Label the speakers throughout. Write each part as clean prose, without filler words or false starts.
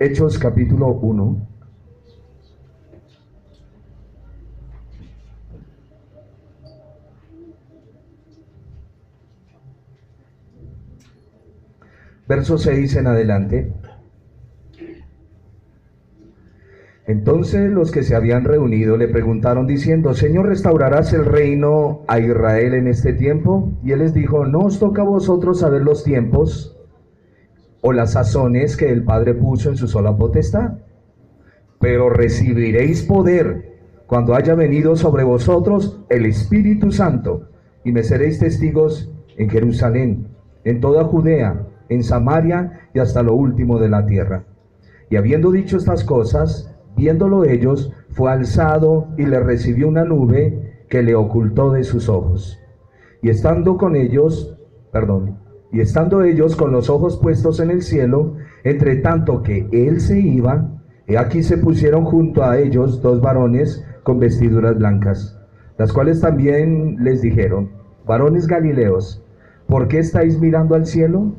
Speaker 1: Hechos capítulo 1. Verso 6 en adelante. Entonces los que se habían reunido le preguntaron diciendo: Señor, ¿restaurarás el reino a Israel en este tiempo? Y él les dijo: no os toca a vosotros saber los tiempos o las sazones que el Padre puso en su sola potestad, pero recibiréis poder cuando haya venido sobre vosotros el Espíritu Santo, y me seréis testigos en Jerusalén, en toda Judea, en Samaria y hasta lo último de la tierra. Y habiendo dicho estas cosas, viéndolo ellos, fue alzado y le recibió una nube que le ocultó de sus ojos. Y estando ellos con los ojos puestos en el cielo, entre tanto que él se iba, he aquí se pusieron junto a ellos dos varones con vestiduras blancas, las cuales también les dijeron: varones Galileos, ¿por qué estáis mirando al cielo?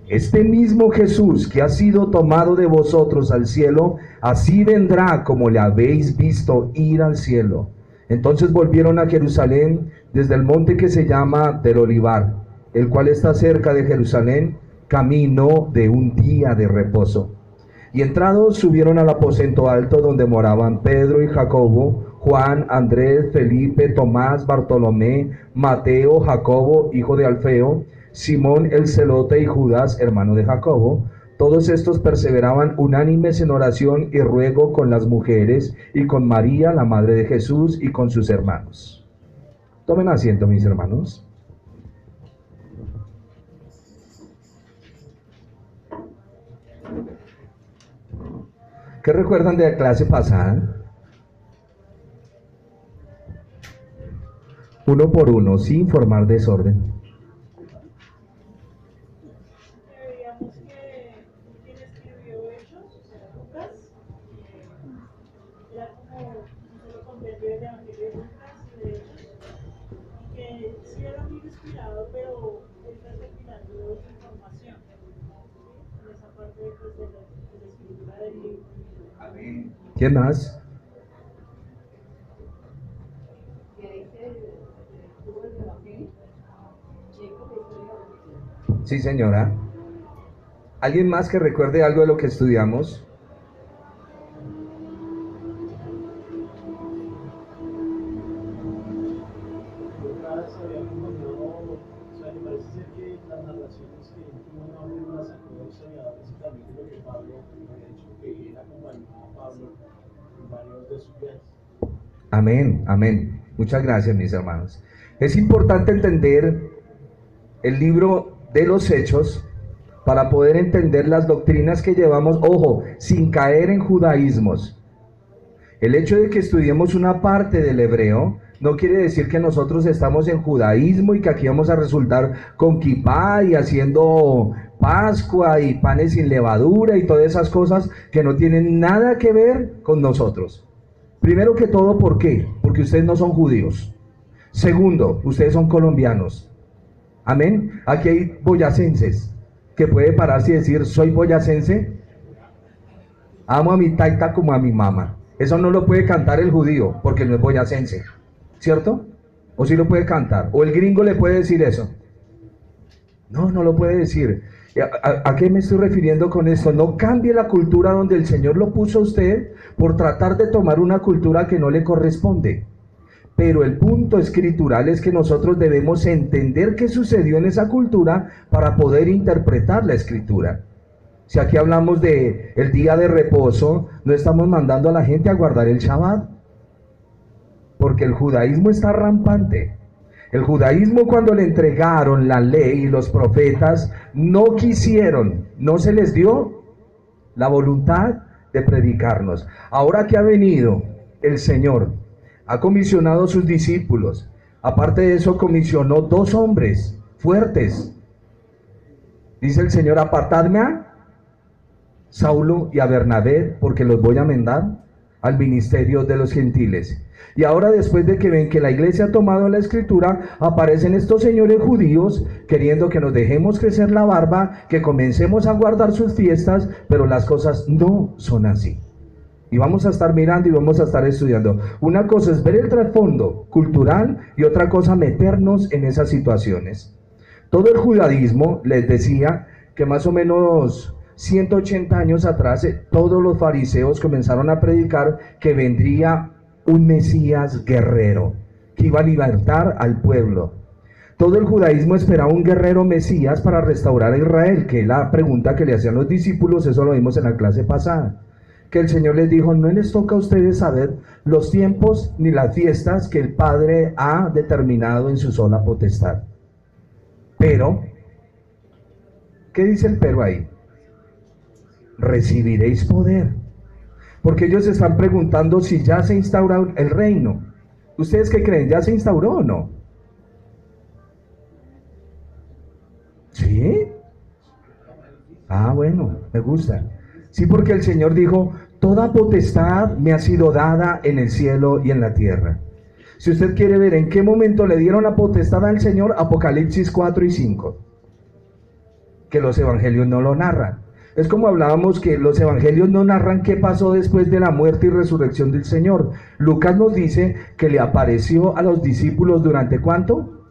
Speaker 1: Este mismo Jesús que ha sido tomado de vosotros al cielo, así vendrá como le habéis visto ir al cielo. Entonces volvieron a Jerusalén desde el monte que se llama del Olivar, el cual está cerca de Jerusalén, camino de un día de reposo. Y entrados subieron al aposento alto donde moraban Pedro y Jacobo, Juan, Andrés, Felipe, Tomás, Bartolomé, Mateo, Jacobo, hijo de Alfeo, Simón el celote y Judas, hermano de Jacobo. Todos estos perseveraban unánimes en oración y ruego con las mujeres y con María, la madre de Jesús, y con sus hermanos. Tomen asiento, mis hermanos. ¿Qué recuerdan de la clase pasada? Uno por uno, sin formar desorden.
Speaker 2: Veíamos que quien escribió Hechos, o sea, Lucas, era como un solo compendio del Evangelio de Lucas y de Hechos, y que sí era muy inspirado, pero él está recopilando información, ¿sí? En esa parte pues, de la escritura del libro.
Speaker 1: Amén. ¿Quién más? Sí, señora. ¿Alguien más que recuerde algo de lo que estudiamos?
Speaker 3: Lucas había contado, o sea, me parece ser que las narraciones que tuvo un orden las sacó historiadores y también de lo que Pablo había dicho, que él acompañó a Pablo en varios de sus viajes.
Speaker 1: Amén, amén. Muchas gracias, mis hermanos. Es importante entender el libro de los Hechos para poder entender las doctrinas que llevamos, ojo, sin caer en judaísmos. El hecho de que estudiemos una parte del hebreo no quiere decir que nosotros estamos en judaísmo y que aquí vamos a resultar con kipá y haciendo Pascua y panes sin levadura y todas esas cosas que no tienen nada que ver con nosotros. Primero que todo, ¿por qué? Porque ustedes no son judíos. Segundo, ustedes son colombianos. Amén. Aquí hay boyacenses que puede pararse y decir: soy boyacense, amo a mi taita como a mi mamá. Eso no lo puede cantar el judío porque no es boyacense, ¿cierto? O sí lo puede cantar. O el gringo le puede decir eso. No, no lo puede decir. ¿A qué me estoy refiriendo con esto? No cambie la cultura donde el Señor lo puso a usted por tratar de tomar una cultura que no le corresponde. Pero el punto escritural es que nosotros debemos entender qué sucedió en esa cultura para poder interpretar la escritura. Si aquí hablamos de el día de reposo, no estamos mandando a la gente a guardar el Shabbat, porque el judaísmo está rampante. El judaísmo, cuando le entregaron la ley y los profetas, no quisieron, no se les dio la voluntad de predicarnos. Ahora que ha venido el Señor, ha comisionado a sus discípulos. Aparte de eso, comisionó dos hombres fuertes. Dice el Señor: apartadme a Saulo y a Bernabé, porque los voy a mandar al ministerio de los gentiles. Y ahora, después de que ven que la iglesia ha tomado la escritura, aparecen estos señores judíos queriendo que nos dejemos crecer la barba, que comencemos a guardar sus fiestas, pero las cosas no son así. Y vamos a estar mirando y vamos a estar estudiando. Una cosa es ver el trasfondo cultural y otra cosa meternos en esas situaciones. Todo el judaísmo, les decía que más o menos 180 años atrás, todos los fariseos comenzaron a predicar que vendría un Mesías guerrero, que iba a libertar al pueblo. Todo el judaísmo esperaba un guerrero Mesías para restaurar a Israel, que es la pregunta que le hacían los discípulos. Eso lo vimos en la clase pasada, que el Señor les dijo: no les toca a ustedes saber los tiempos ni las fiestas que el Padre ha determinado en su sola potestad. Pero, ¿qué dice el pero ahí? Recibiréis poder. Porque ellos están preguntando si ya se instauró el reino. ¿Ustedes qué creen? ¿Ya se instauró o no? ¿Sí? Ah, bueno, me gusta. Sí, porque el Señor dijo: toda potestad me ha sido dada en el cielo y en la tierra. Si usted quiere ver en qué momento le dieron la potestad al Señor, Apocalipsis 4 y 5, que los evangelios no lo narran. Es como hablábamos que los evangelios no narran qué pasó después de la muerte y resurrección del Señor. Lucas nos dice que le apareció a los discípulos durante ¿cuánto?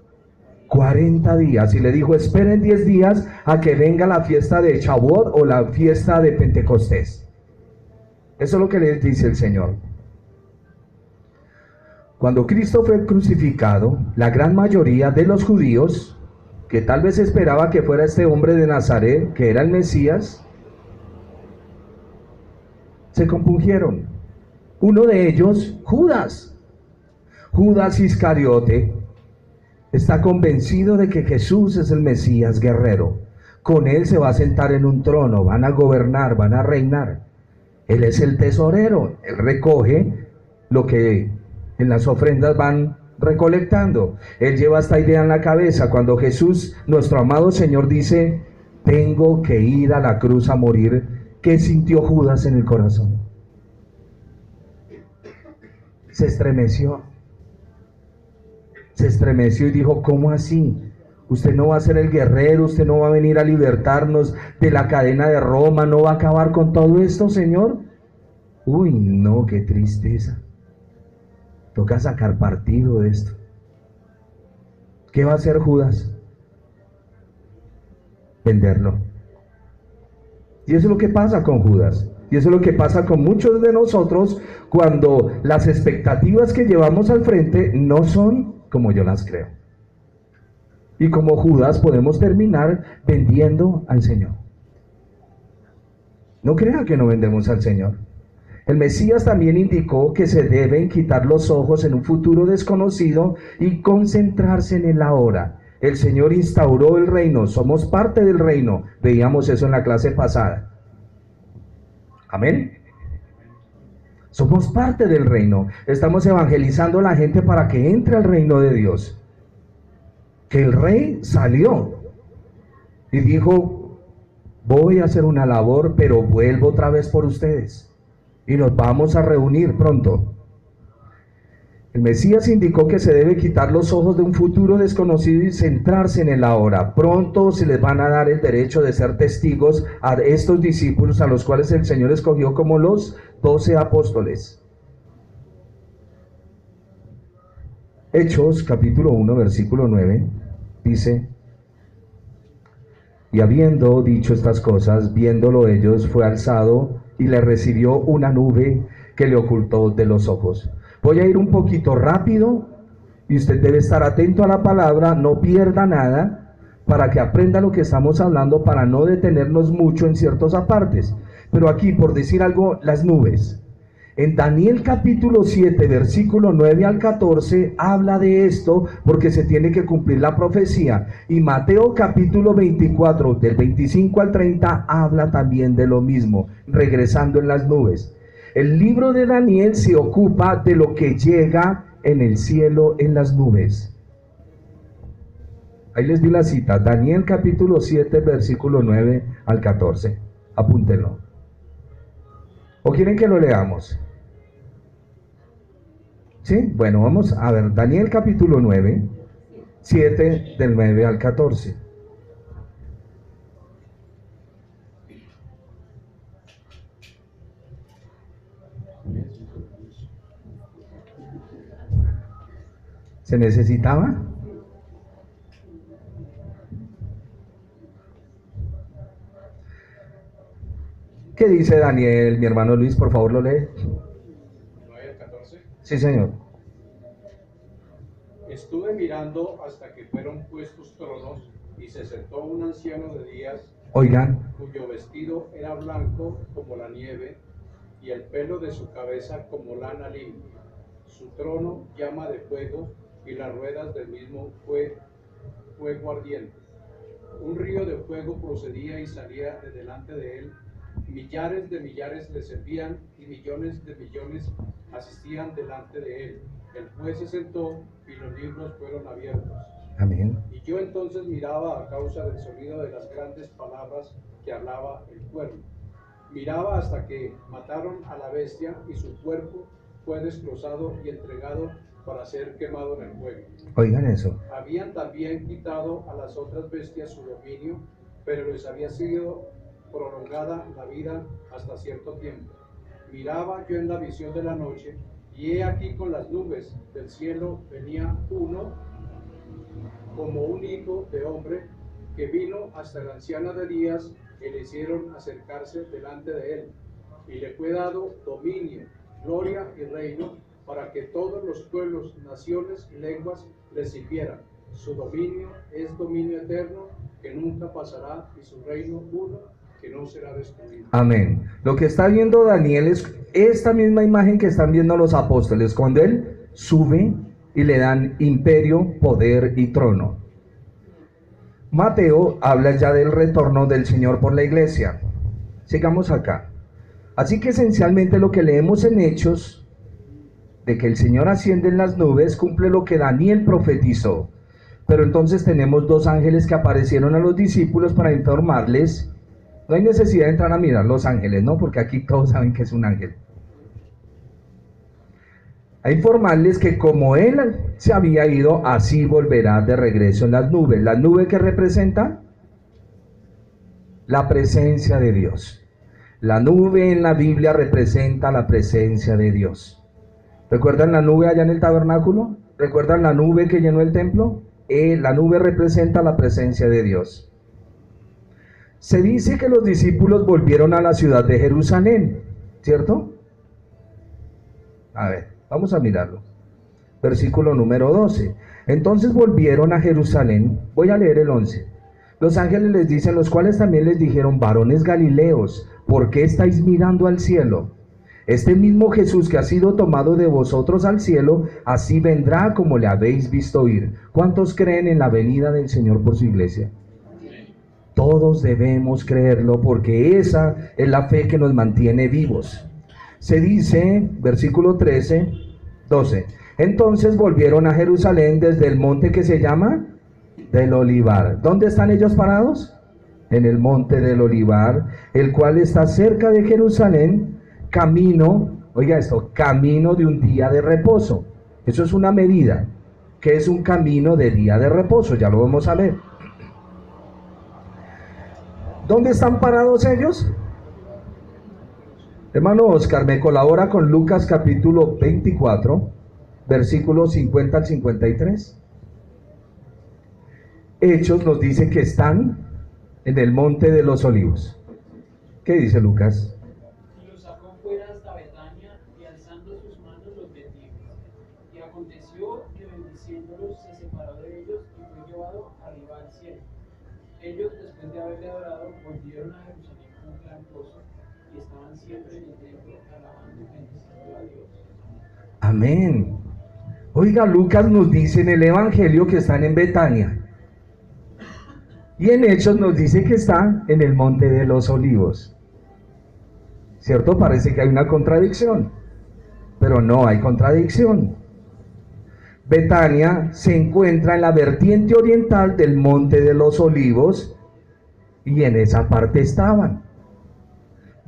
Speaker 1: 40 días, y le dijo: esperen 10 días a que venga la fiesta de Shavuot o la fiesta de Pentecostés. Eso es lo que les dice el Señor. Cuando Cristo fue crucificado, la gran mayoría de los judíos, que tal vez esperaba que fuera este hombre de Nazaret, que era el Mesías, se compungieron. Uno de ellos, Judas Iscariote, está convencido de que Jesús es el Mesías guerrero. Con él se va a sentar en un trono, van a gobernar, van a reinar. Él es el tesorero, él recoge lo que en las ofrendas van recolectando. Él lleva esta idea en la cabeza. Cuando Jesús, nuestro amado Señor, dice: tengo que ir a la cruz a morir, ¿qué sintió Judas en el corazón? Se estremeció y dijo: ¿cómo así? Usted no va a ser el guerrero, usted no va a venir a libertarnos de la cadena de Roma, no va a acabar con todo esto, Señor. Uy, no, qué tristeza. Toca sacar partido de esto. ¿Qué va a hacer Judas? Venderlo. Y eso es lo que pasa con Judas. Y eso es lo que pasa con muchos de nosotros cuando las expectativas que llevamos al frente no son como yo las creo. Y como Judas podemos terminar vendiendo al Señor. No crea que no vendemos al Señor. El Mesías también indicó que se deben quitar los ojos en un futuro desconocido y concentrarse en el ahora. El Señor instauró el reino, somos parte del reino. Veíamos eso en la clase pasada. Amén. Somos parte del reino. Estamos evangelizando a la gente para que entre al reino de Dios. Que el rey salió y dijo: voy a hacer una labor, pero vuelvo otra vez por ustedes. Y nos vamos a reunir pronto. El Mesías indicó que se debe quitar los ojos de un futuro desconocido y centrarse en el ahora. Pronto se les van a dar el derecho de ser testigos a estos discípulos a los cuales el Señor escogió como los 12 apóstoles. Hechos capítulo 1 versículo 9 dice: y habiendo dicho estas cosas, viéndolo ellos, fue alzado y le recibió una nube que le ocultó de los ojos. Voy a ir un poquito rápido y usted debe estar atento a la palabra, no pierda nada, para que aprenda lo que estamos hablando, para no detenernos mucho en ciertos apartes. Pero aquí, por decir algo, las nubes. En Daniel capítulo 7, versículo 9 al 14, habla de esto porque se tiene que cumplir la profecía. Y Mateo capítulo 24, del 25 al 30, habla también de lo mismo, regresando en las nubes. El libro de Daniel se ocupa de lo que llega en el cielo en las nubes. Ahí les di la cita, Daniel capítulo 7, versículo 9 al 14. Apúntenlo. ¿O quieren que lo leamos? ¿Sí? Bueno, vamos a ver, Daniel capítulo 9, 7 del 9 al 14. ¿Se necesitaba? ¿Qué dice Daniel, mi hermano Luis? Por favor, lo lee.
Speaker 4: 9 al 14.
Speaker 1: Sí, señor.
Speaker 4: Estuve mirando hasta que fueron puestos tronos y se sentó un anciano de días
Speaker 1: Oigan,
Speaker 4: cuyo vestido era blanco como la nieve y el pelo de su cabeza como lana limpia. Su trono llama de fuego y las ruedas del mismo fuego ardiente. Un río de fuego procedía y salía de delante de él. Millares de millares le servían y millones de millones asistían delante de él. El juez se sentó y los libros fueron abiertos.
Speaker 1: amén.
Speaker 4: Y yo entonces miraba a causa del sonido de las grandes palabras que hablaba el cuerno. Miraba hasta que mataron a la bestia y su cuerpo fue destrozado y entregado para ser quemado en el fuego.
Speaker 1: Oigan eso.
Speaker 4: Habían también quitado a las otras bestias su dominio, pero les había sido prolongada la vida hasta cierto tiempo. Miraba yo en la visión de la noche, y he aquí con las nubes del cielo venía uno como un hijo de hombre, que vino hasta la anciana de días, y le hicieron acercarse delante de él, y le fue dado dominio, gloria y reino, para que todos los pueblos, naciones y lenguas le sirvieran. Su dominio es dominio eterno, que nunca pasará, y su reino uno, que no será destruido.
Speaker 1: Amén. Lo que está viendo Daniel es esta misma imagen que están viendo los apóstoles, cuando él sube y le dan imperio, poder y trono. Mateo habla ya del retorno del Señor por la iglesia. Sigamos acá. Así que esencialmente lo que leemos en Hechos, de que el Señor asciende en las nubes, cumple lo que Daniel profetizó. Pero entonces tenemos dos ángeles que aparecieron a los discípulos para informarles. No hay necesidad de entrar a mirar los ángeles, ¿no? Porque aquí todos saben que es un ángel. A informarles que como él se había ido, así volverá de regreso en las nubes. ¿La nube que representa? La presencia de Dios. La nube en la Biblia representa la presencia de Dios. ¿Recuerdan la nube allá en el tabernáculo? ¿Recuerdan la nube que llenó el templo? La nube representa la presencia de Dios. Se dice que los discípulos volvieron a la ciudad de Jerusalén, ¿cierto? A ver, vamos a mirarlo. Versículo número 12. Entonces volvieron a Jerusalén. Voy a leer el 11. Los ángeles les dicen, los cuales también les dijeron, varones galileos, ¿por qué estáis mirando al cielo? Este mismo Jesús que ha sido tomado de vosotros al cielo, así vendrá como le habéis visto ir. ¿Cuántos creen en la venida del Señor por su iglesia? Todos debemos creerlo, porque esa es la fe que nos mantiene vivos. Se dice, versículo 13, 12. Entonces volvieron a Jerusalén desde el monte que se llama del Olivar. ¿Dónde están ellos parados? En el monte del Olivar, el cual está cerca de Jerusalén, camino, oiga esto, camino de un día de reposo. Eso es una medida, que es un camino de día de reposo, ya lo vamos a ver. ¿Dónde están parados ellos? Hermano Oscar, me colabora con Lucas capítulo 24, versículos 50 al 53. Hechos nos dice que están en el monte de los olivos. ¿Qué dice Lucas?
Speaker 5: Y los sacó fuera hasta Betania, y alzando sus manos los bendijo. Y aconteció que bendiciéndolos se separó de ellos y fue llevado arriba al cielo. Ellos, después de haberle adorado, volvieron a Jerusalén con gran gozo, y estaban siempre en el templo alabando y bendiciendo a Dios.
Speaker 1: Amén. Oiga, Lucas nos dice en el Evangelio que están en Betania. Y en Hechos nos dice que está en el monte de los olivos. ¿Cierto? Parece que hay una contradicción, pero no hay contradicción. Betania se encuentra en la vertiente oriental del monte de los olivos, y en esa parte estaban.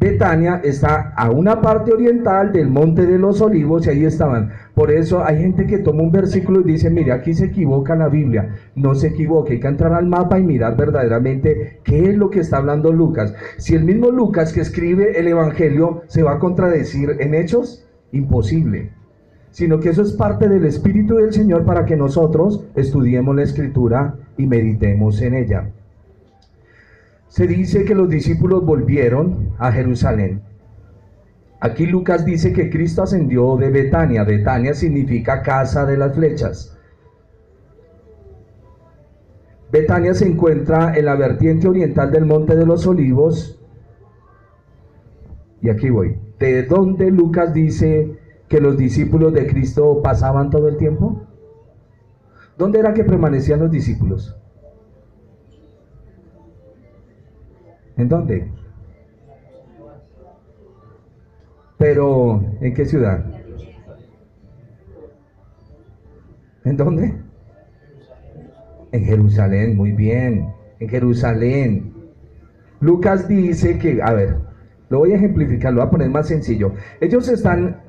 Speaker 1: Betania está a una parte oriental del Monte de los Olivos y ahí estaban. Por eso hay gente que toma un versículo y dice, mire, aquí se equivoca la Biblia. No se equivoque, hay que entrar al mapa y mirar verdaderamente qué es lo que está hablando Lucas. Si el mismo Lucas que escribe el Evangelio se va a contradecir en Hechos, imposible. Sino que eso es parte del Espíritu del Señor para que nosotros estudiemos la Escritura y meditemos en ella. Se dice que los discípulos volvieron a Jerusalén. Aquí Lucas dice que Cristo ascendió de Betania. Betania significa casa de las flechas. Betania se encuentra en la vertiente oriental del Monte de los Olivos. Y aquí voy. ¿De dónde Lucas dice que los discípulos de Cristo pasaban todo el tiempo? ¿Dónde era que permanecían los discípulos? ¿En dónde? Pero, ¿en qué ciudad? ¿En dónde? En Jerusalén, muy bien, en Jerusalén. Lucas dice que, a ver, lo voy a ejemplificar, lo voy a poner más sencillo. Ellos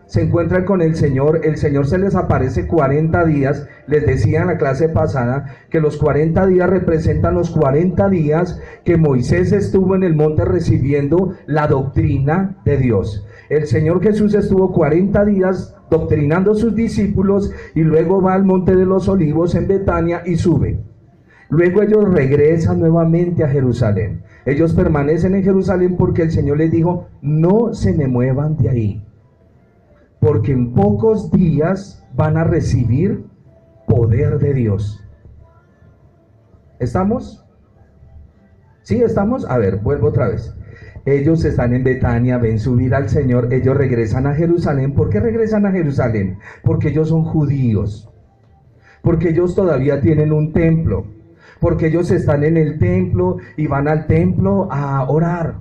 Speaker 1: se encuentran con el Señor se les aparece 40 días, les decía en la clase pasada que los 40 días representan los 40 días que Moisés estuvo en el monte recibiendo la doctrina de Dios. El Señor Jesús estuvo 40 días doctrinando a sus discípulos y luego va al Monte de los Olivos en Betania y sube. Luego ellos regresan nuevamente a Jerusalén. Ellos permanecen en Jerusalén porque el Señor les dijo, no se me muevan de ahí, porque en pocos días van a recibir poder de Dios. ¿Estamos? ¿Sí estamos? A ver, vuelvo otra vez. Ellos están en Betania, ven subir al Señor, ellos regresan a Jerusalén. ¿Por qué regresan a Jerusalén? Porque ellos son judíos, porque ellos todavía tienen un templo, porque ellos están en el templo y van al templo a orar.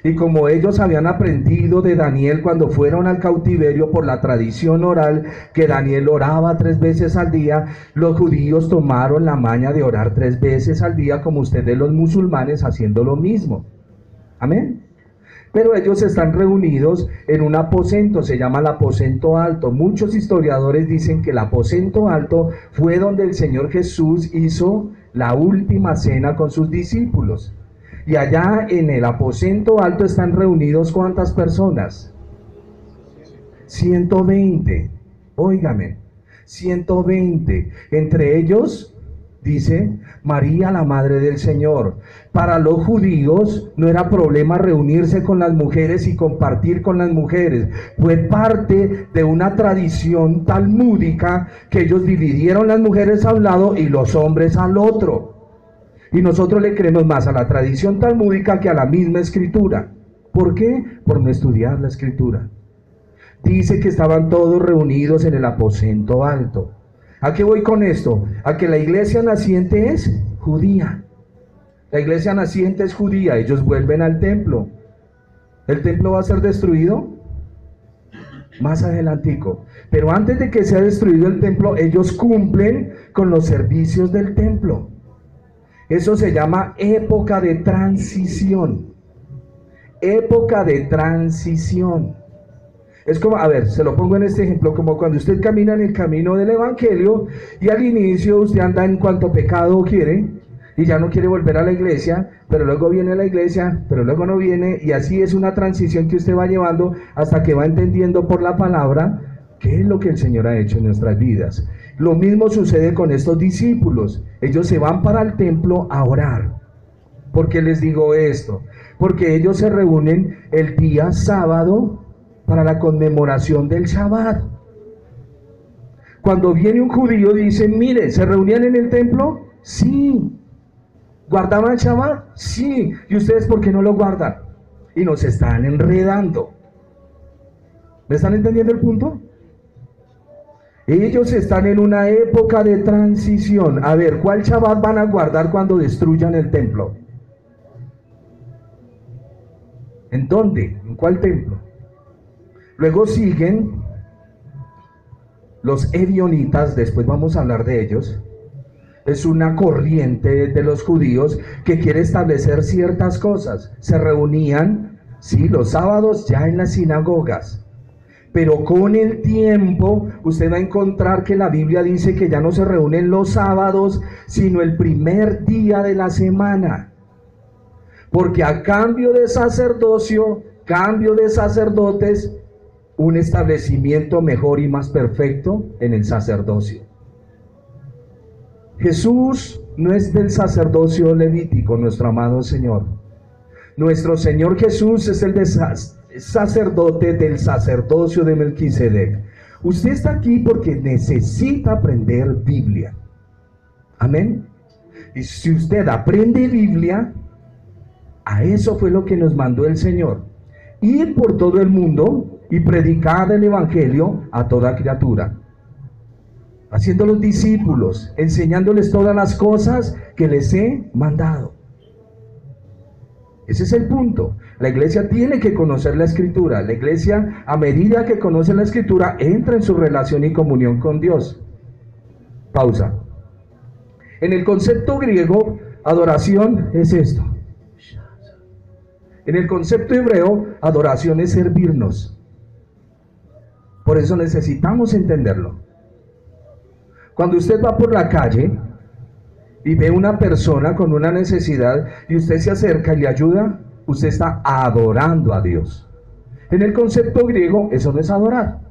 Speaker 1: Y como ellos habían aprendido de Daniel cuando fueron al cautiverio por la tradición oral, que Daniel oraba 3 veces al día, los judíos tomaron la maña de orar 3 veces al día, como ustedes los musulmanes haciendo lo mismo. Amén. Pero ellos están reunidos en un aposento, se llama el aposento alto. Muchos historiadores dicen que el aposento alto fue donde el Señor Jesús hizo la última cena con sus discípulos. Y allá en el aposento alto están reunidos ¿cuántas personas? 120. Óigame, 120. Entre ellos, dice, María, la madre del Señor. Para los judíos no era problema reunirse con las mujeres y compartir con las mujeres. Fue parte de una tradición talmúdica que ellos dividieron las mujeres a un lado y los hombres al otro. Y nosotros le creemos más a la tradición talmúdica que a la misma escritura. ¿Por qué? Por no estudiar la escritura. Dice que estaban todos reunidos en el aposento alto. ¿A qué voy con esto? A que la iglesia naciente es judía. La iglesia naciente es judía. Ellos vuelven al templo. ¿El templo va a ser destruido? Más adelantico. Pero antes de que sea destruido el templo, ellos cumplen con los servicios del templo. Eso se llama época de transición. Época de transición. Es como, a ver, se lo pongo en este ejemplo, como cuando usted camina en el camino del Evangelio y al inicio usted anda en cuanto pecado quiere y ya no quiere volver a la iglesia, pero luego viene a la iglesia, pero luego no viene, y así es una transición que usted va llevando hasta que va entendiendo por la palabra qué es lo que el Señor ha hecho en nuestras vidas. Lo mismo sucede con estos discípulos. Ellos se van para el templo a orar. ¿Por qué les digo esto? Porque ellos se reúnen el día sábado para la conmemoración del Shabbat. Cuando viene un judío dicen, mire, ¿se reunían en el templo? Sí. ¿Guardaban el Shabbat? Sí. ¿Y ustedes por qué no lo guardan? Y nos están enredando. ¿Me están entendiendo el punto? Ellos están en una época de transición. A ver, ¿cuál Shabbat van a guardar cuando destruyan el templo? ¿En dónde? ¿En cuál templo? Luego siguen los ebionitas, después vamos a hablar de ellos. Es una corriente de los judíos que quiere establecer ciertas cosas. Se reunían Sí, los sábados ya en las sinagogas. Pero con el tiempo usted va a encontrar que la Biblia dice que ya no se reúnen los sábados, sino el primer día de la semana. Porque a cambio de sacerdocio, cambio de sacerdotes, un establecimiento mejor y más perfecto en el sacerdocio. Jesús no es del sacerdocio levítico, nuestro amado Señor. Nuestro Señor Jesús es el sacerdote del sacerdocio de Melquisedec. Usted está aquí porque necesita aprender Biblia. Amén. Y si usted aprende Biblia, a eso fue lo que nos mandó el Señor. Ir por todo el mundo y predicar el evangelio a toda criatura, haciéndolos discípulos, enseñándoles todas las cosas que les he mandado. Ese es el punto. La iglesia tiene que conocer la Escritura. La iglesia, a medida que conoce la Escritura, entra en su relación y comunión con Dios. Pausa. En el concepto griego, adoración es esto. En el concepto hebreo, adoración es servirnos. Por eso necesitamos entenderlo. Cuando usted va por la calle y ve una persona con una necesidad y usted se acerca y le ayuda, usted está adorando a Dios. En el concepto griego, eso no es adorar.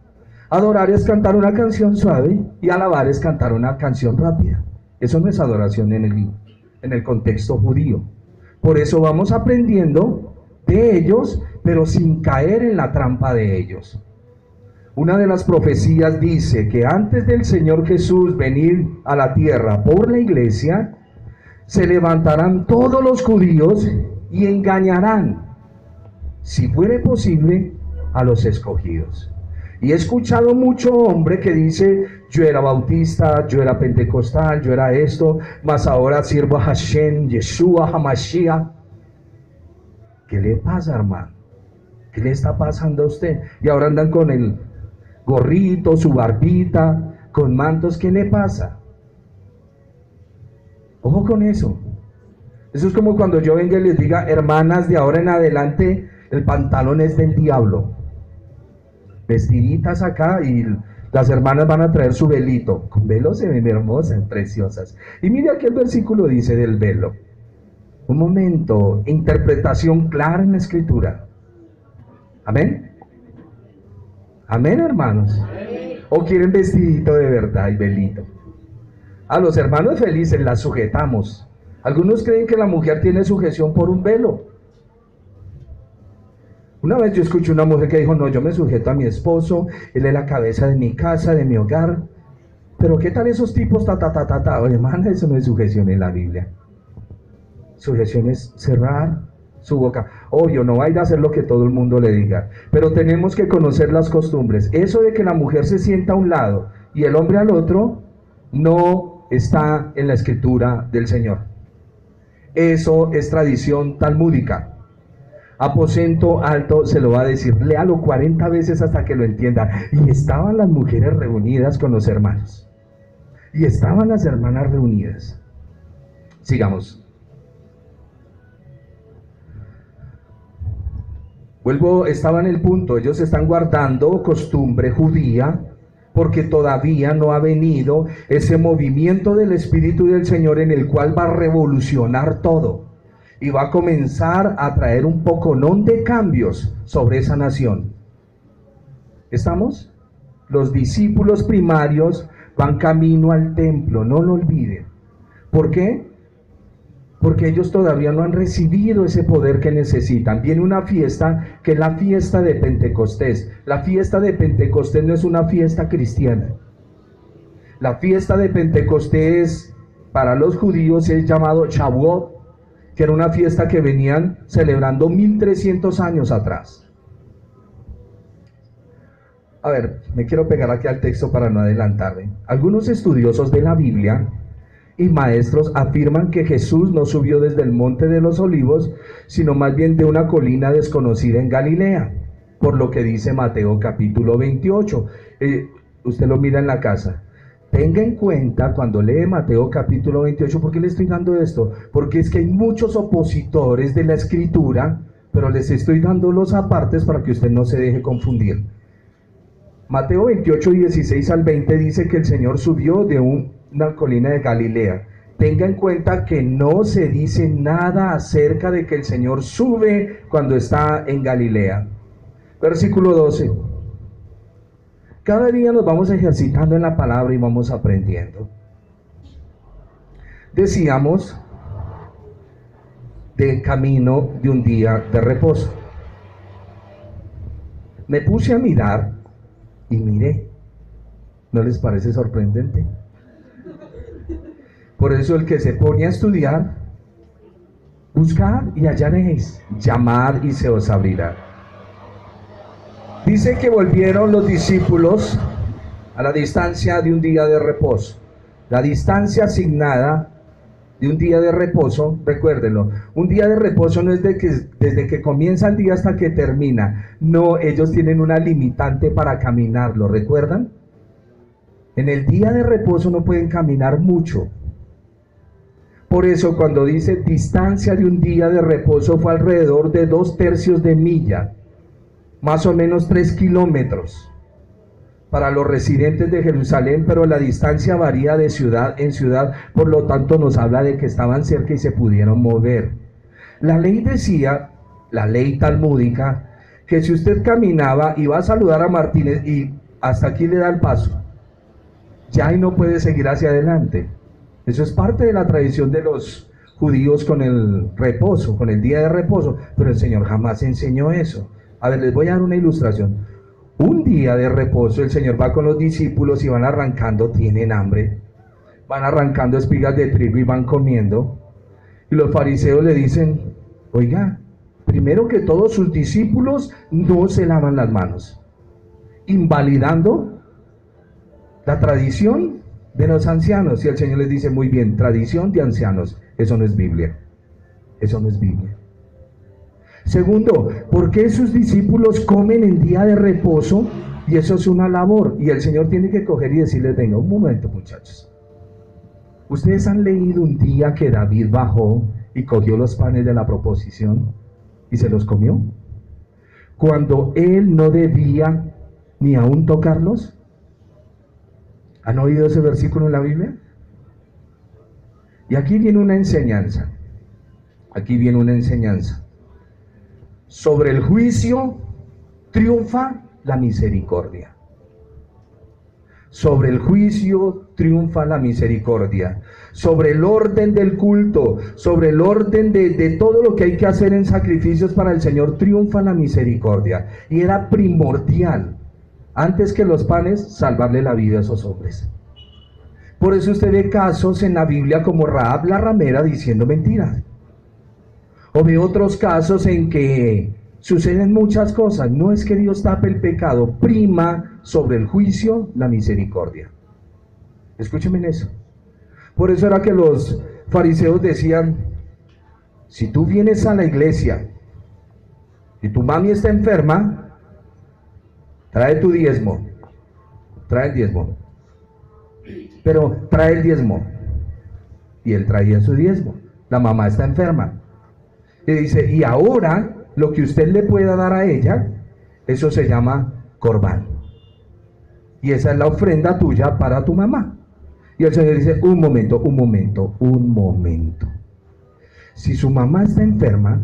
Speaker 1: Adorar es cantar una canción suave y alabar es cantar una canción rápida. Eso no es adoración en el contexto judío. Por eso vamos aprendiendo de ellos, pero sin caer en la trampa de ellos. Una de las profecías dice que antes del Señor Jesús venir a la tierra por la iglesia, se levantarán todos los judíos y engañarán, si fuere posible, a los escogidos. Y he escuchado mucho hombre que dice: yo era bautista, yo era pentecostal, yo era esto, mas ahora sirvo a Hashem, Yeshua, Hamashiach. ¿Qué le pasa, hermano? ¿Qué le está pasando a usted? Y ahora andan con el gorrito, su barbita, con mantos. ¿Qué le pasa? Ojo con eso. Eso es como cuando yo venga y les diga: hermanas, de ahora en adelante el pantalón es del diablo. Vestiditas acá, y las hermanas van a traer su velito. Con velo se ven hermosas, preciosas. Y mire aquí el versículo dice del velo. Un momento, interpretación clara en la Escritura. Amén. Amén, hermanos. ¿O quieren vestidito de verdad y velito? A los hermanos felices las sujetamos. Algunos creen que la mujer tiene sujeción por un velo. Una vez yo escuché una mujer que dijo: no, yo me sujeto a mi esposo, él es la cabeza de mi casa, de mi hogar. Pero ¿qué tal esos tipos? Oye, hermana, eso no es sujeción en la Biblia. Sujeción es cerrar su boca. Obvio, no vaya a hacer lo que todo el mundo le diga, pero tenemos que conocer las costumbres. Eso de que la mujer se sienta a un lado y el hombre al otro, no está en la Escritura del Señor. Eso es tradición talmúdica. Aposento alto se lo va a decir, léalo 40 veces hasta que lo entienda. Y estaban las mujeres reunidas con los hermanos, y estaban las hermanas reunidas. Sigamos. Estaba en el punto, ellos están guardando costumbre judía, porque todavía no ha venido ese movimiento del Espíritu del Señor en el cual va a revolucionar todo, y va a comenzar a traer un poconón de cambios sobre esa nación. ¿Estamos? Los discípulos primarios van camino al templo, no lo olviden. ¿Por qué? Porque ellos todavía no han recibido ese poder que necesitan. Viene una fiesta que es la fiesta de Pentecostés. La fiesta de Pentecostés no es una fiesta cristiana. La fiesta de Pentecostés para los judíos es llamado Shavuot, que era una fiesta que venían celebrando 1300 años atrás. A ver, me quiero pegar aquí al texto para no adelantarme. Algunos estudiosos de la Biblia y maestros afirman que Jesús no subió desde el monte de los olivos, sino más bien de una colina desconocida en Galilea, por lo que dice Mateo capítulo 28. Usted lo mira en la casa. Tenga en cuenta cuando lee Mateo capítulo 28, ¿por qué le estoy dando esto? Porque es que hay muchos opositores de la Escritura, pero les estoy dando los apartes para que usted no se deje confundir. Mateo 28, 16 al 20 dice que el Señor subió de una colina de Galilea. Tenga en cuenta que no se dice nada acerca de que el Señor sube cuando está en Galilea. Versículo 12. Cada día nos vamos ejercitando en la palabra y vamos aprendiendo. Decíamos, de camino de un día de reposo. Me puse a mirar y miré. ¿No les parece sorprendente? Por eso el que se pone a estudiar, buscad y hallaréis, llamad y se os abrirá. Dice que volvieron los discípulos a la distancia de un día de reposo. La distancia asignada de un día de reposo, recuérdenlo, un día de reposo no es desde que comienza el día hasta que termina. No, ellos tienen una limitante para caminar, ¿lo recuerdan? En el día de reposo no pueden caminar mucho. Por eso cuando dice distancia de un día de reposo fue alrededor de 2/3 de milla, más o menos 3 kilómetros para los residentes de Jerusalén, pero la distancia varía de ciudad en ciudad, por lo tanto nos habla de que estaban cerca y se pudieron mover. La ley decía, la ley talmúdica, que si usted caminaba y va a saludar a Martínez y hasta aquí le da el paso, ya ahí no puede seguir hacia adelante. Eso es parte de la tradición de los judíos con el reposo, con el día de reposo, pero el Señor jamás enseñó eso. A ver, les voy a dar una ilustración. Un día de reposo, el Señor va con los discípulos y van arrancando, tienen hambre, van arrancando espigas de trigo y van comiendo. Y los fariseos le dicen, oiga, primero que todo sus discípulos no se lavan las manos, invalidando la tradición de los ancianos. Y el Señor les dice, muy bien, tradición de ancianos, eso no es Biblia, eso no es Biblia. Segundo, ¿por qué sus discípulos comen en día de reposo? Y eso es una labor, y el Señor tiene que coger y decirles, venga, un momento muchachos, ¿ustedes han leído un día que David bajó y cogió los panes de la proposición y se los comió? Cuando él no debía ni aún tocarlos. ¿Han oído ese versículo en la Biblia? Y aquí viene una enseñanza, aquí viene una enseñanza. Sobre el juicio triunfa la misericordia. Sobre el juicio triunfa la misericordia. Sobre el orden del culto, sobre el orden de todo lo que hay que hacer en sacrificios para el Señor, triunfa la misericordia. Y era primordial, antes que los panes, salvarle la vida a esos hombres. Por eso usted ve casos en la Biblia como Rahab la ramera diciendo mentiras. O ve otros casos en que suceden muchas cosas. No es que Dios tape el pecado, prima sobre el juicio la misericordia. Escúcheme en eso. Por eso era que los fariseos decían, si tú vienes a la iglesia y tu mami está enferma, trae tu diezmo, trae el diezmo, pero trae el diezmo. Y él traía su diezmo. La mamá está enferma. Y dice, y ahora lo que usted le pueda dar a ella, eso se llama corbán. Y esa es la ofrenda tuya para tu mamá. Y el Señor dice, un momento. Si su mamá está enferma,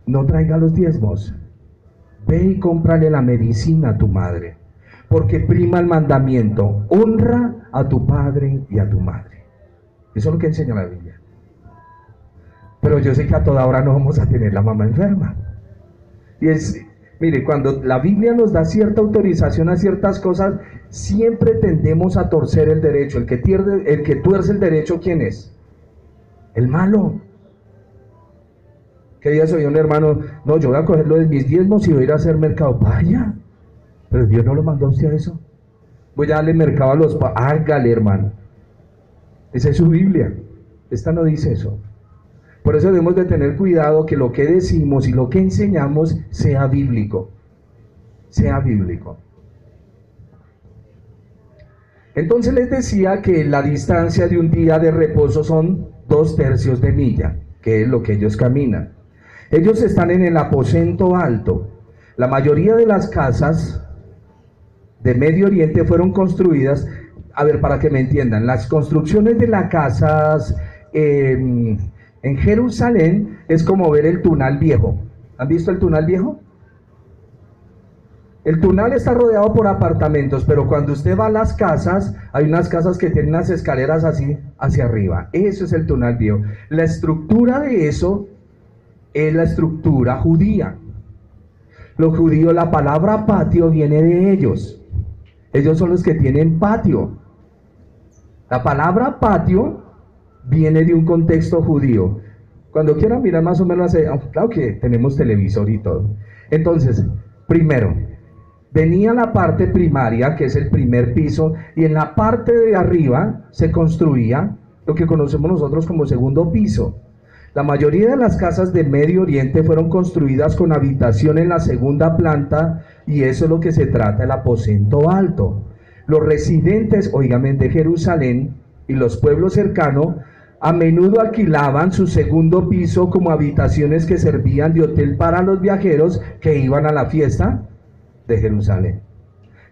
Speaker 1: no traiga los diezmos. Ve y cómprale la medicina a tu madre. Porque prima el mandamiento, honra a tu padre y a tu madre. Eso es lo que enseña la Biblia. Pero yo sé que a toda hora no vamos a tener la mamá enferma. Y mire, cuando la Biblia nos da cierta autorización a ciertas cosas, siempre tendemos a torcer el derecho. El que tuerce el derecho, ¿quién es? El malo. Que día soy un hermano, no, yo voy a coger lo de mis diezmos y voy a ir a hacer mercado. Vaya, pero Dios no lo mandó a usted a eso. Voy a darle mercado a los hágale, hermano. Esa es su Biblia. Esta no dice eso. Por eso debemos de tener cuidado que lo que decimos y lo que enseñamos sea bíblico. Sea bíblico. Entonces les decía que la distancia de un día de reposo son 2/3 de milla, que es lo que ellos caminan. Ellos están en el aposento alto. La mayoría de las casas de Medio Oriente fueron construidas, a ver, para que me entiendan, las construcciones de las casas en Jerusalén es como ver el Tunal Viejo. ¿Han visto el Tunal Viejo? El Tunal está rodeado por apartamentos, pero cuando usted va a las casas, hay unas casas que tienen unas escaleras así hacia arriba. Eso es el Tunal Viejo. La estructura de eso es la estructura judía. Los judíos, la palabra patio viene de ellos. Ellos son los que tienen patio. La palabra patio viene de un contexto judío. Cuando quieran mirar más o menos, claro que tenemos televisor y todo. Entonces, primero, venía la parte primaria, que es el primer piso, y en la parte de arriba se construía lo que conocemos nosotros como segundo piso. La mayoría de las casas de Medio Oriente fueron construidas con habitación en la segunda planta, y eso es lo que se trata, el aposento alto. Los residentes, óigame, de Jerusalén y los pueblos cercanos, a menudo alquilaban su segundo piso como habitaciones que servían de hotel para los viajeros que iban a la fiesta de Jerusalén.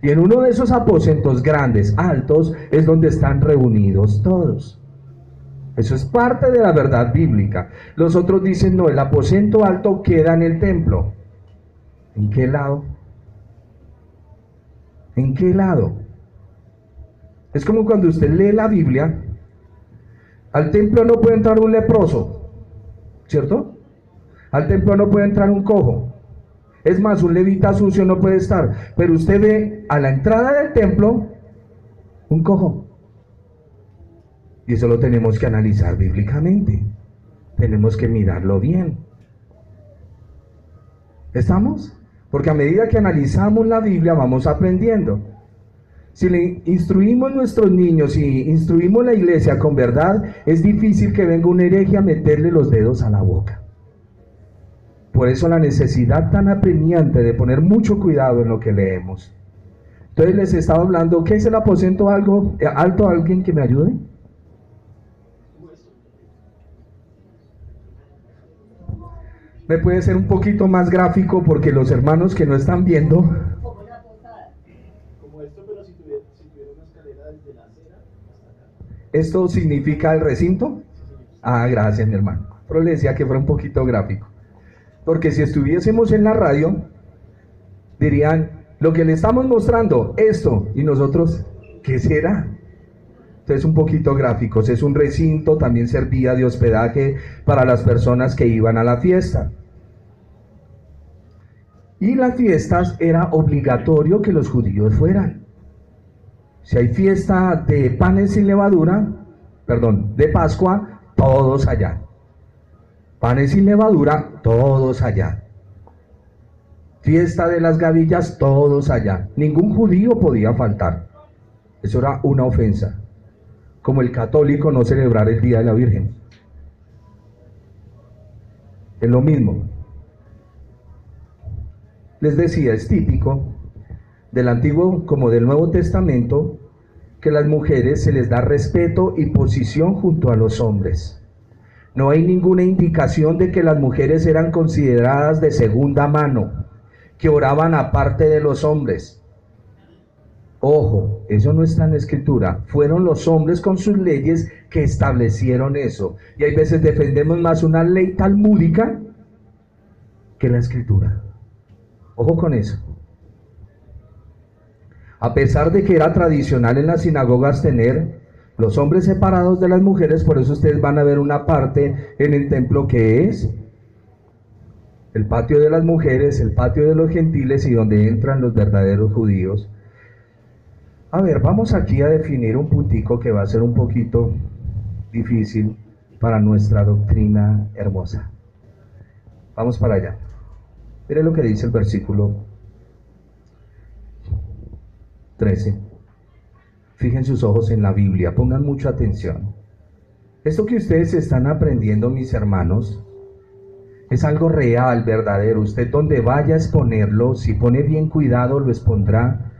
Speaker 1: Y en uno de esos aposentos grandes, altos, es donde están reunidos todos. Eso es parte de la verdad bíblica. Los otros dicen, no, el aposento alto queda en el templo. ¿En qué lado? ¿En qué lado? Es como cuando usted lee la Biblia, al templo no puede entrar un leproso, ¿cierto? Al templo no puede entrar un cojo. Es más, un levita sucio no puede estar. Pero usted ve a la entrada del templo un cojo. Y eso lo tenemos que analizar bíblicamente. Tenemos que mirarlo bien. ¿Estamos? Porque a medida que analizamos la Biblia vamos aprendiendo. Si le instruimos a nuestros niños y instruimos la iglesia con verdad, es difícil que venga un hereje a meterle los dedos a la boca. Por eso la necesidad tan apremiante de poner mucho cuidado en lo que leemos. Entonces les estaba hablando, ¿qué es el aposento alto? ¿Alguien que me ayude? ¿Me puede ser un poquito más gráfico? Porque los hermanos que no están viendo...
Speaker 3: Como esto, pero si tuviera una escalera desde la acera hasta acá.
Speaker 1: ¿Esto significa el recinto? Ah, gracias, mi hermano. Pero le decía que fuera un poquito gráfico. Porque si estuviésemos en la radio, dirían, lo que le estamos mostrando, esto, y nosotros, ¿qué será? Entonces un poquito gráficos. Es un recinto, también servía de hospedaje para las personas que iban a la fiesta. Y las fiestas era obligatorio que los judíos fueran. Si hay fiesta de panes sin levadura, de Pascua, todos allá. Panes sin levadura, todos allá. Fiesta de las gavillas, todos allá. Ningún judío podía faltar. Eso era una ofensa. Como el católico no celebrar el Día de la Virgen. Es lo mismo. Les decía, es típico del Antiguo como del Nuevo Testamento que a las mujeres se les da respeto y posición junto a los hombres. No hay ninguna indicación de que las mujeres eran consideradas de segunda mano, que oraban aparte de los hombres. Ojo, eso no está en la Escritura. Fueron los hombres con sus leyes que establecieron eso. Y hay veces defendemos más una ley talmúdica que la Escritura. Ojo con eso. A pesar de que era tradicional en las sinagogas tener los hombres separados de las mujeres, por eso ustedes van a ver una parte en el templo que es el patio de las mujeres, el patio de los gentiles y donde entran los verdaderos judíos. A ver, vamos aquí a definir un puntico que va a ser un poquito difícil para nuestra doctrina hermosa. Vamos para allá. Mire lo que dice el versículo 13. Fijen sus ojos en la Biblia, pongan mucha atención. Esto que ustedes están aprendiendo, mis hermanos, es algo real, verdadero. Usted donde vaya a exponerlo, si pone bien cuidado, lo expondrá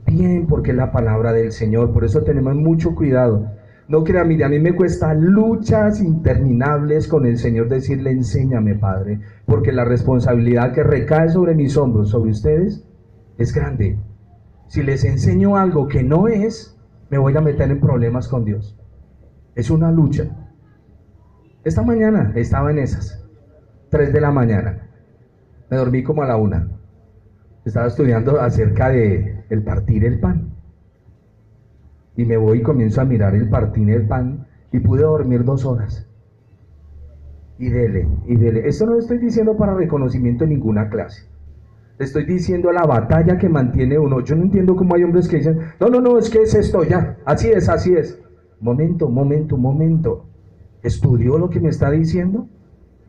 Speaker 1: bien, porque es la palabra del Señor. Por eso tenemos mucho cuidado. No crea, mire, a mí me cuesta luchas interminables con el Señor decirle, enséñame, Padre, porque la responsabilidad que recae sobre mis hombros, sobre ustedes, es grande. Si les enseño algo que no es, me voy a meter en problemas con Dios. Es una lucha. Esta mañana estaba en esas, 3 de la mañana. Me dormí como a la 1. Estaba estudiando acerca de el partir el pan. Y me voy y comienzo a mirar el partir el pan y pude dormir 2 horas. Y dele, y dele. Esto no lo estoy diciendo para reconocimiento en ninguna clase. Le estoy diciendo la batalla que mantiene uno. Yo no entiendo cómo hay hombres que dicen, no, es que es esto, ya, así es, así es. Momento. ¿Estudió lo que me está diciendo?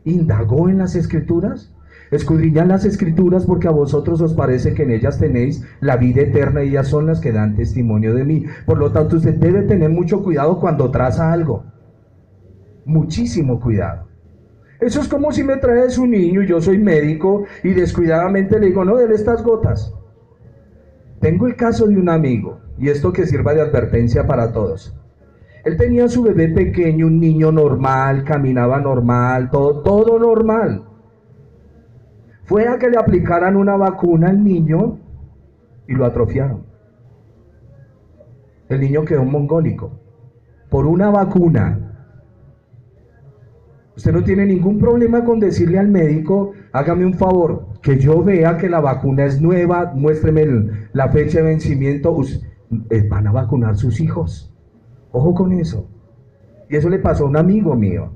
Speaker 1: ¿Indagó en las Escrituras? Escudriñad las Escrituras porque a vosotros os parece que en ellas tenéis la vida eterna y ellas son las que dan testimonio de mí. Por lo tanto, usted debe tener mucho cuidado cuando traza algo. Muchísimo cuidado. Eso es como si me traes un niño y yo soy médico y descuidadamente le digo, no, dele estas gotas. Tengo el caso de un amigo, y esto que sirva de advertencia para todos. Él tenía a su bebé pequeño, un niño normal, caminaba normal, todo normal. Fue a que le aplicaran una vacuna al niño y lo atrofiaron. El niño quedó mongólico por una vacuna. Usted no tiene ningún problema con decirle al médico, hágame un favor, que yo vea que la vacuna es nueva, muéstreme la fecha de vencimiento. Van a vacunar sus hijos. Ojo con eso. Y eso le pasó a un amigo mío.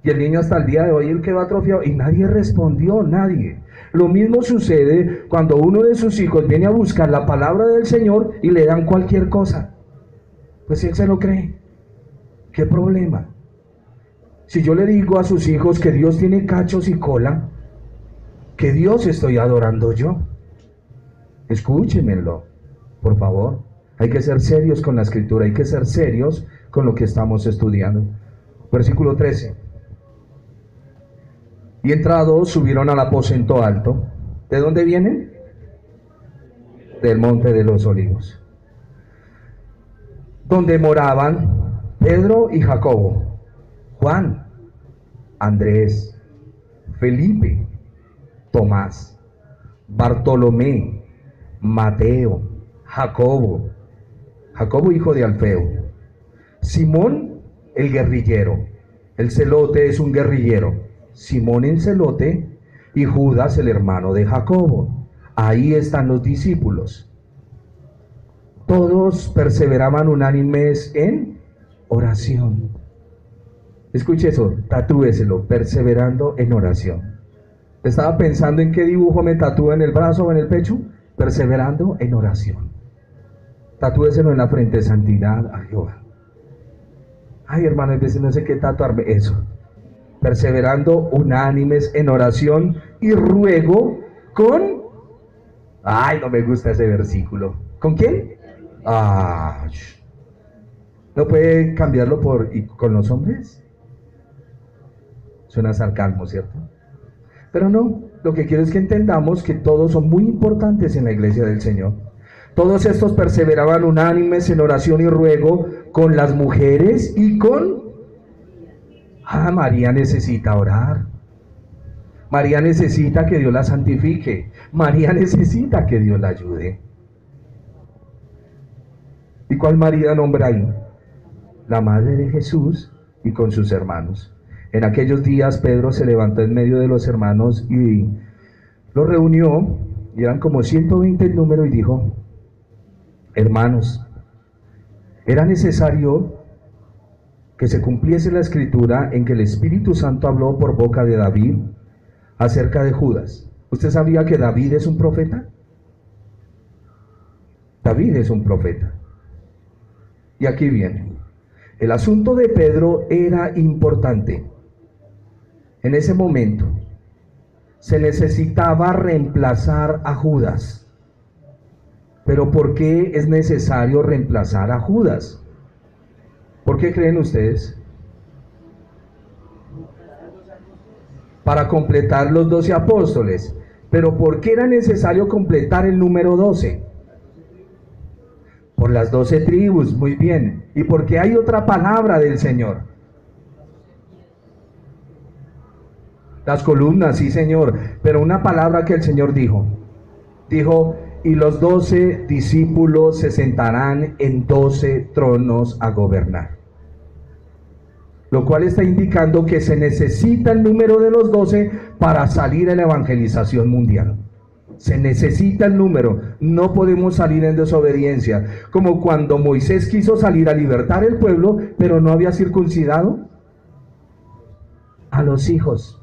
Speaker 1: Y el niño hasta el día de hoy él quedó atrofiado y nadie respondió, nadie. Lo mismo sucede cuando uno de sus hijos viene a buscar la palabra del Señor y le dan cualquier cosa. Pues él se lo cree. ¿Qué problema? Si yo le digo a sus hijos que Dios tiene cachos y cola, que Dios estoy adorando yo. Escúchenmelo, por favor. Hay que ser serios con la Escritura, hay que ser serios con lo que estamos estudiando. Versículo 13. Y entrados subieron al aposento alto. ¿De dónde vienen? Del monte de los olivos. Donde moraban Pedro y Jacobo, Juan, Andrés, Felipe, Tomás, Bartolomé, Mateo, Jacobo hijo de Alfeo, Simón el guerrillero, el celote es un guerrillero, Simón el celote y Judas el hermano de Jacobo. Ahí están los discípulos. Todos perseveraban unánimes en oración. Escuche eso, tatúeselo, perseverando en oración. Estaba pensando en qué dibujo me tatúa en el brazo o en el pecho. Perseverando en oración. Tatúeselo en la frente, santidad a Jehová. Ay, hermano, a veces no sé qué tatuarme. Eso. Perseverando unánimes en oración y ruego con... Ay, no me gusta ese versículo. ¿Con quién? ¿No puede cambiarlo por y con los hombres? Suena sarcasmo, ¿cierto? Pero no, lo que quiero es que entendamos que todos son muy importantes en la iglesia del Señor. Todos estos perseveraban unánimes en oración y ruego con las mujeres y con... María necesita orar. María necesita que Dios la santifique. María necesita que Dios la ayude. ¿Y cuál María nombra ahí? La madre de Jesús y con sus hermanos. En aquellos días Pedro se levantó en medio de los hermanos y los reunió, y eran como 120 el número, y dijo: hermanos, era necesario que se cumpliese la escritura en que el Espíritu Santo habló por boca de David acerca de Judas. ¿Usted sabía que David es un profeta? David es un profeta. Y aquí viene. El asunto de Pedro era importante. En ese momento se necesitaba reemplazar a Judas. Pero ¿por qué es necesario reemplazar a Judas? ¿Por qué creen ustedes? Para completar los 12 apóstoles. Pero ¿por qué era necesario completar el número 12? Por las 12 tribus, muy bien. ¿Y por qué hay otra palabra del Señor? Las columnas, sí, Señor. Pero una palabra que el Señor dijo. Dijo, y los 12 discípulos se sentarán en 12 tronos a gobernar. Lo cual está indicando que se necesita el número de los 12 para salir en la evangelización mundial. Se necesita el número, no podemos salir en desobediencia, como cuando Moisés quiso salir a libertar el pueblo, pero no había circuncidado a los hijos.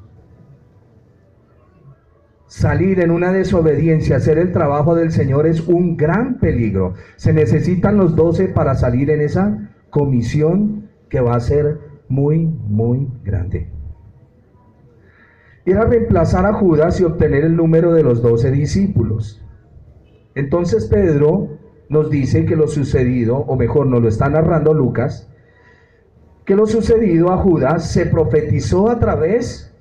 Speaker 1: Salir en una desobediencia, hacer el trabajo del Señor es un gran peligro. Se necesitan los 12 para salir en esa comisión que va a ser muy, muy grande. Era reemplazar a Judas y obtener el número de los 12 discípulos. Entonces Pedro nos dice que lo sucedido, o mejor nos lo está narrando Lucas, que lo sucedido a Judas se profetizó a través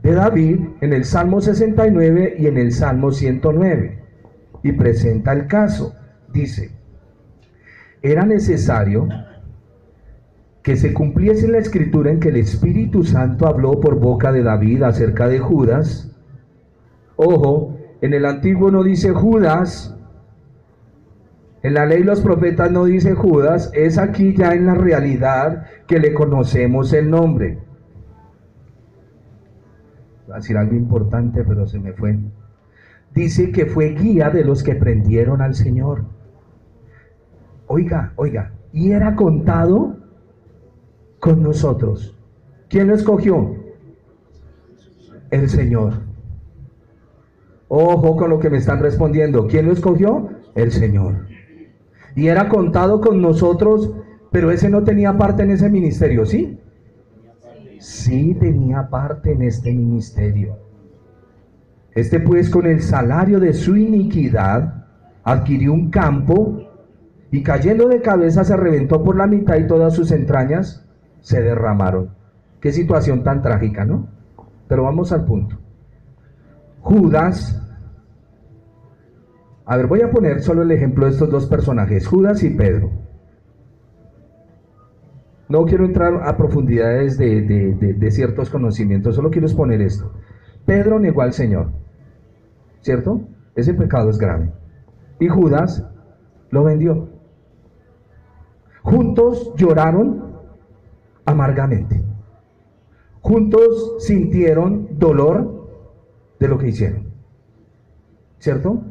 Speaker 1: de David en el Salmo 69 y en el Salmo 109. Y presenta el caso. Dice, era necesario que se cumpliese la escritura en que el Espíritu Santo habló por boca de David acerca de Judas. Ojo, en el Antiguo no dice Judas, en la ley los profetas no dice Judas, es aquí ya en la realidad que le conocemos el nombre. Voy a decir algo importante, pero se me fue. Dice que fue guía de los que prendieron al Señor. Oiga, y era contado con nosotros. ¿Quién lo escogió? El Señor. Ojo con lo que me están respondiendo. ¿Quién lo escogió? El Señor. Y era contado con nosotros, pero ese no tenía parte en ese ministerio, ¿sí? Sí tenía parte en este ministerio. Este pues con el salario de su iniquidad adquirió un campo y cayendo de cabeza se reventó por la mitad y todas sus entrañas se derramaron. Qué situación tan trágica, ¿no? Pero vamos al punto. Judas, a ver, voy a poner solo el ejemplo de estos dos personajes, Judas y Pedro. No quiero entrar a profundidades de ciertos conocimientos, solo quiero exponer esto. Pedro negó al Señor, ¿cierto? Ese pecado es grave. Y Judas lo vendió. Juntos lloraron amargamente. Juntos sintieron dolor de lo que hicieron, ¿cierto?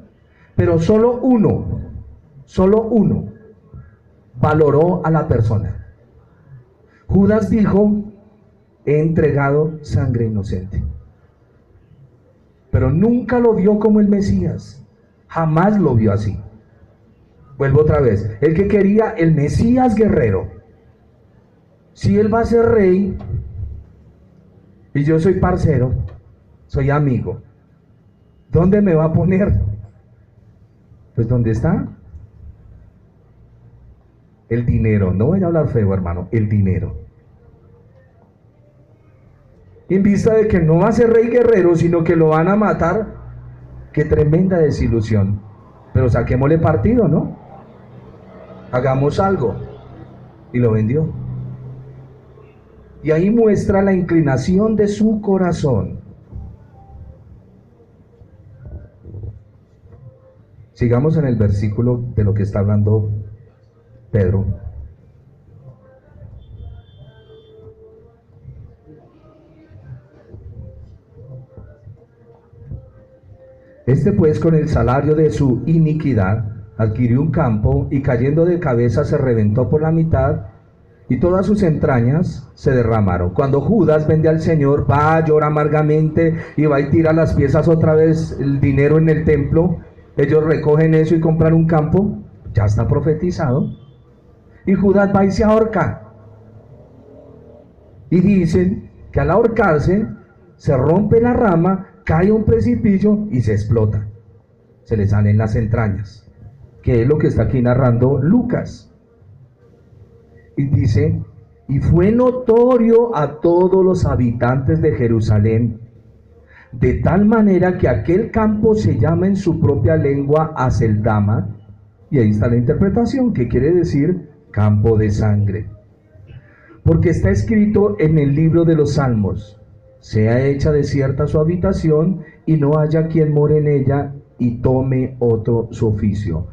Speaker 1: Pero solo uno valoró a la persona. Judas dijo, he entregado sangre inocente. Pero nunca lo vio como el Mesías, jamás lo vio así. Vuelvo otra vez, el que quería el Mesías guerrero. Si él va a ser rey y yo soy parcero, soy amigo, ¿dónde me va a poner? Pues ¿dónde está? El dinero. No voy a hablar feo, hermano, el dinero. En vista de que no va a ser rey guerrero, sino que lo van a matar, qué tremenda desilusión. Pero saquémosle partido, ¿no? Hagamos algo. Y lo vendió. Y ahí muestra la inclinación de su corazón. Sigamos en el versículo de lo que está hablando Pedro. Este pues con el salario de su iniquidad adquirió un campo y cayendo de cabeza se reventó por la mitad y todas sus entrañas se derramaron. Cuando Judas vende al Señor, va, llora amargamente y va y tira las piezas otra vez, el dinero en el templo. Ellos recogen eso y compran un campo, ya está profetizado. Y Judas va y se ahorca. Y dicen que al ahorcarse se rompe la rama, cae a un precipicio y se explota. Se le salen las entrañas, que es lo que está aquí narrando Lucas. Y dice, y fue notorio a todos los habitantes de Jerusalén, de tal manera que aquel campo se llama en su propia lengua Aceldama, y ahí está la interpretación, que quiere decir campo de sangre. Porque está escrito en el libro de los Salmos: sea hecha desierta su habitación, y no haya quien more en ella, y tome otro su oficio.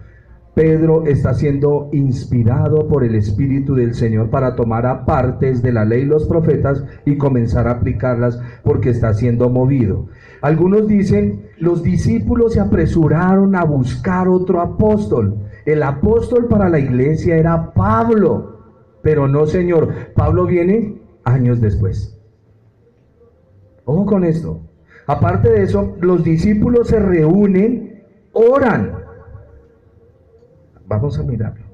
Speaker 1: Pedro está siendo inspirado por el Espíritu del Señor para tomar apartes de la ley y los profetas y comenzar a aplicarlas, porque está siendo movido. Algunos dicen, los discípulos se apresuraron a buscar otro apóstol. El apóstol para la iglesia era Pablo, pero no, Señor, Pablo viene años después. Ojo con esto. Aparte de eso, los discípulos se reúnen, oran. Vamos a mirarlo.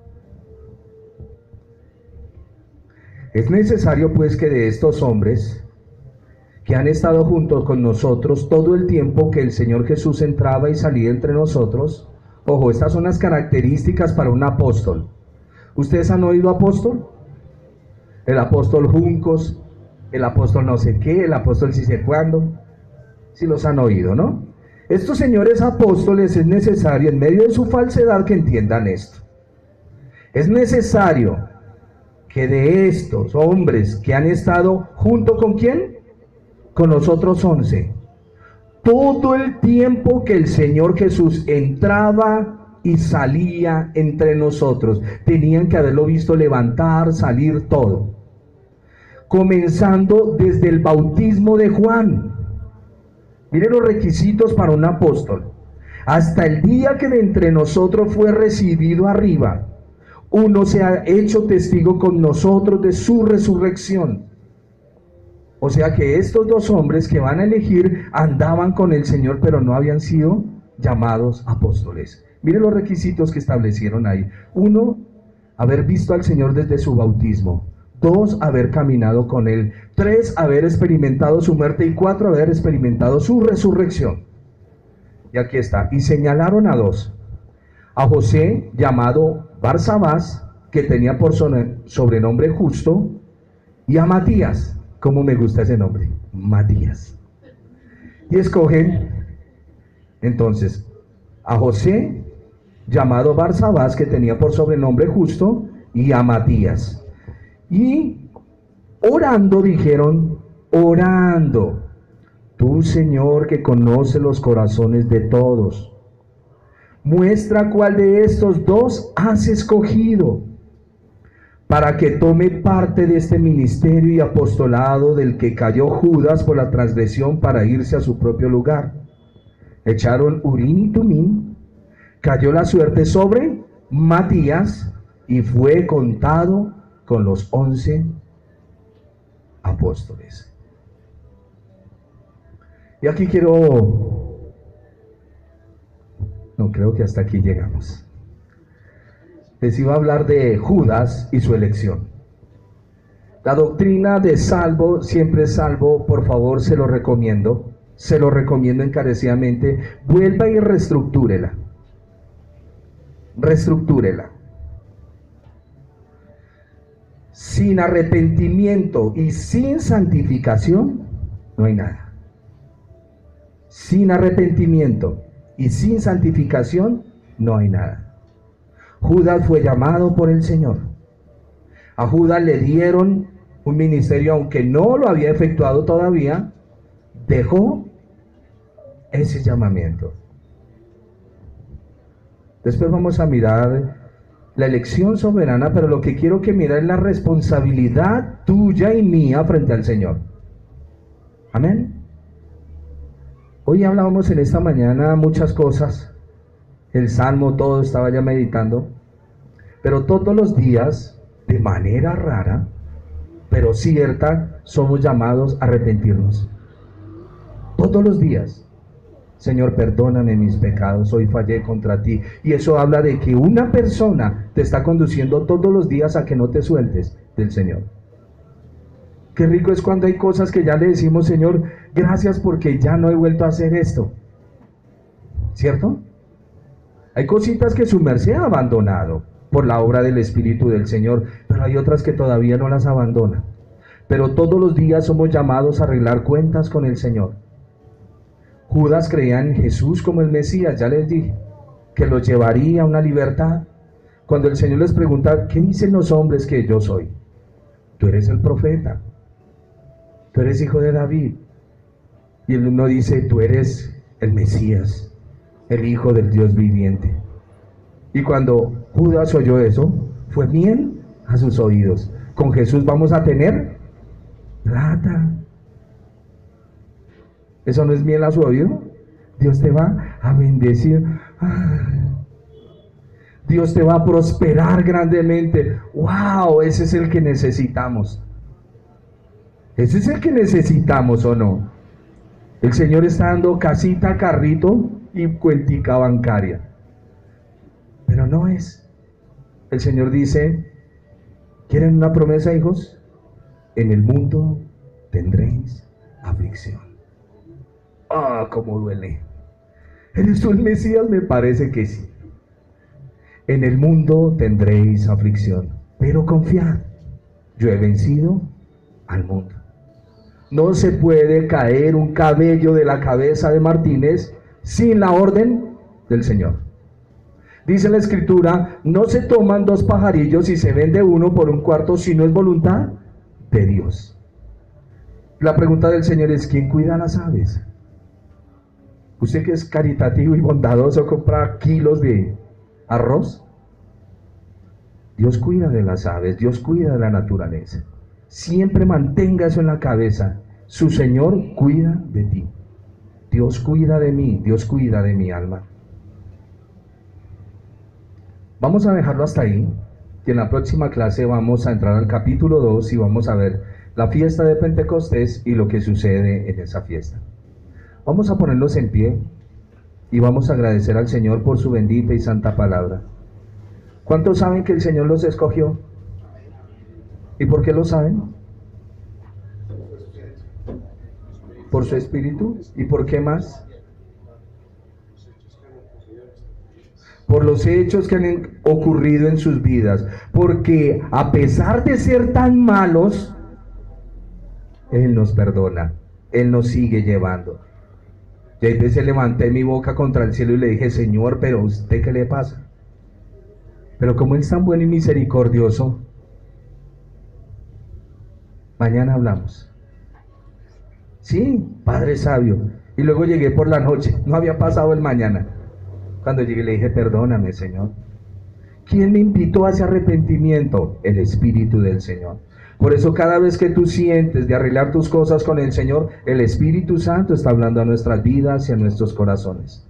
Speaker 1: Es necesario pues que de estos hombres que han estado juntos con nosotros todo el tiempo que el Señor Jesús entraba y salía entre nosotros, ojo, estas son las características para un apóstol. ¿Ustedes han oído apóstol? El apóstol Juncos, el apóstol no sé qué, el apóstol sí sé cuándo. Sí los han oído, ¿no? Estos señores apóstoles es necesario, en medio de su falsedad, que entiendan esto. Es necesario que de estos hombres que han estado junto con ¿quién? Con nosotros 11. Todo el tiempo que el Señor Jesús entraba y salía entre nosotros, tenían que haberlo visto levantar, salir, todo. Comenzando desde el bautismo de Juan. Miren los requisitos para un apóstol. Hasta el día que de entre nosotros fue recibido arriba, uno se ha hecho testigo con nosotros de su resurrección. O sea que estos dos hombres que van a elegir andaban con el Señor, pero no habían sido llamados apóstoles. Miren los requisitos que establecieron ahí. 1, haber visto al Señor desde su bautismo. 2, haber caminado con Él. 3, haber experimentado su muerte. Y 4, haber experimentado su resurrección. Y aquí está. Y señalaron a 2. A José, llamado Barsabás, que tenía por sobrenombre Justo. Y a Matías. ¿Cómo me gusta ese nombre? Matías. Y escogen, entonces, a José, llamado Barsabás, que tenía por sobrenombre Justo. Y a Matías. Y orando dijeron, orando, tú, Señor, que conoces los corazones de todos, muestra cuál de estos dos has escogido para que tome parte de este ministerio y apostolado del que cayó Judas por la transgresión para irse a su propio lugar. Echaron Urín y Tumín, cayó la suerte sobre Matías y fue contado con los 11 apóstoles. Y aquí creo que hasta aquí llegamos. Les iba a hablar de Judas y su elección. La doctrina de salvo, siempre salvo, por favor, se lo recomiendo encarecidamente. Vuelva y reestructúrela. Sin arrepentimiento y sin santificación, no hay nada. Sin arrepentimiento y sin santificación, no hay nada. Judas fue llamado por el Señor. A Judas le dieron un ministerio, aunque no lo había efectuado todavía, dejó ese llamamiento. Después vamos a mirar la elección soberana, pero lo que quiero que mirar es la responsabilidad tuya y mía frente al Señor. Amén. Hoy hablábamos en esta mañana muchas cosas, el Salmo, todo estaba ya meditando, pero todos los días, de manera rara, pero cierta, somos llamados a arrepentirnos. Todos los días. Señor, perdóname mis pecados, hoy fallé contra ti. Y eso habla de que una persona te está conduciendo todos los días a que no te sueltes del Señor. Qué rico es cuando hay cosas que ya le decimos, Señor, gracias porque ya no he vuelto a hacer esto. ¿Cierto? Hay cositas que su merced ha abandonado por la obra del Espíritu del Señor, pero hay otras que todavía no las abandona. Pero todos los días somos llamados a arreglar cuentas con el Señor. Judas creía en Jesús como el Mesías, ya les dije, que los llevaría a una libertad. Cuando el Señor les pregunta, ¿qué dicen los hombres que yo soy? Tú eres el profeta, tú eres hijo de David. Y el uno dice, tú eres el Mesías, el Hijo del Dios viviente. Y cuando Judas oyó eso, fue miel a sus oídos. Con Jesús vamos a tener plata. ¿Eso no es miel a su oído? Dios te va a bendecir. Dios te va a prosperar grandemente. ¡Wow! Ese es el que necesitamos. Ese es el que necesitamos, ¿o no? El Señor está dando casita, carrito y cuentica bancaria. Pero no es. El Señor dice, ¿quieren una promesa, hijos? En el mundo tendréis aflicción. ¡Ah, cómo duele! ¿Eres tú el Mesías? Me parece que sí. En el mundo tendréis aflicción, pero confiad, yo he vencido al mundo. No se puede caer un cabello de la cabeza de Martínez sin la orden del Señor. Dice la Escritura, no se toman dos pajarillos y se vende uno por un cuarto si no es voluntad de Dios. La pregunta del Señor es, ¿quién cuida las aves? Usted que es caritativo y bondadoso, compra kilos de arroz. Dios cuida de las aves, Dios cuida de la naturaleza. Siempre mantenga eso en la cabeza. Su Señor cuida de ti. Dios cuida de mí, Dios cuida de mi alma. Vamos a dejarlo hasta ahí, y en la próxima clase vamos a entrar al capítulo 2 y vamos a ver la fiesta de Pentecostés y lo que sucede en esa fiesta. Vamos a ponernos en pie y vamos a agradecer al Señor por su bendita y santa palabra. ¿Cuántos saben que el Señor los escogió? ¿Y por qué lo saben? Por su Espíritu. ¿Y por qué más? Por los hechos que han ocurrido en sus vidas. Porque a pesar de ser tan malos, Él nos perdona, Él nos sigue llevando. Y a veces levanté mi boca contra el cielo y le dije, Señor, pero ¿a usted qué le pasa? Pero como Él es tan bueno y misericordioso, mañana hablamos. Sí, Padre sabio. Y luego llegué por la noche, no había pasado el mañana. Cuando llegué le dije, perdóname, Señor. ¿Quién me invitó a ese arrepentimiento? El Espíritu del Señor. Por eso cada vez que tú sientes de arreglar tus cosas con el Señor, el Espíritu Santo está hablando a nuestras vidas y a nuestros corazones.